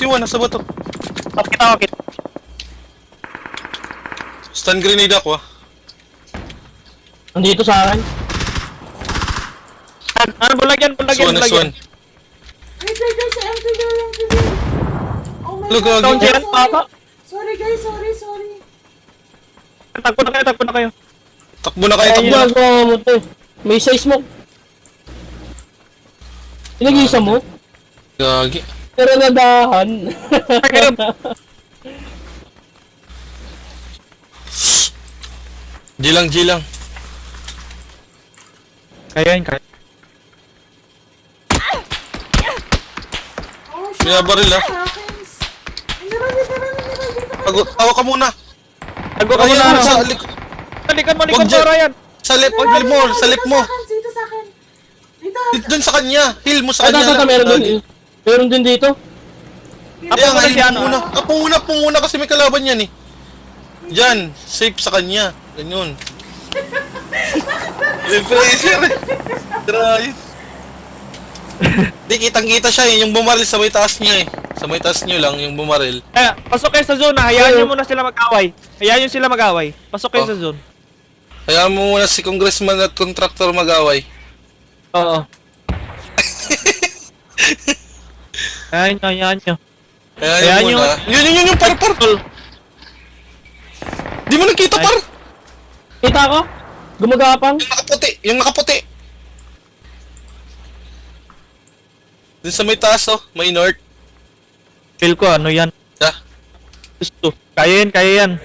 Iwan, nasa bato. Wakit. Stun grenade ako ah. Nandito sa akin. Ano, bulagyan. Swan. Wait, guys, MTV. Oh my Look, God. Gagi. Yan, papa. Sorry, guys, sorry. Takbo na kayo. Takbo na kayo, Ay, takbo na. ginagawa mo to. May size mo. Pinag-isa mo? Gagi. Pero nadahan. G lang. Kaya. Oh, shit. Binabaril ah. Shakings. Hindi. Tawa ka muna. Tago ka Ryan, muna. sa likod. Likod mo, Wag dyan. Ryan. Sa lip mo. Dito sa akin. Dito. Doon sa kanya. Heal mo sa Ay, kanya. meron din. Meron din dito. Kaya nga, si heal ano, mo muna. Apo muna kasi may kalaban yan eh. Diyan, safe sa kanya. Ganyan. Refresher eh. Try. Di kitang-kita siya eh. Yung bumaril sa may taas niya eh. Sa may taas niyo lang yung bumaril. Pasok kayo sa zone, hayaan nyo muna sila mag-away. Pasok kayo Oh. sa zone. Kaya mo muna si congressman at contractor mag-away. Oo. Hayaan nyo. Kaya Kaya yun muna. Yun yung par. Di mo nakita par. Kita ko? Gumagapang? Yung nakaputi. Dun sa may taas oh, may north. Feel ko, ano yan? Ah, Gusto. Kaya yan.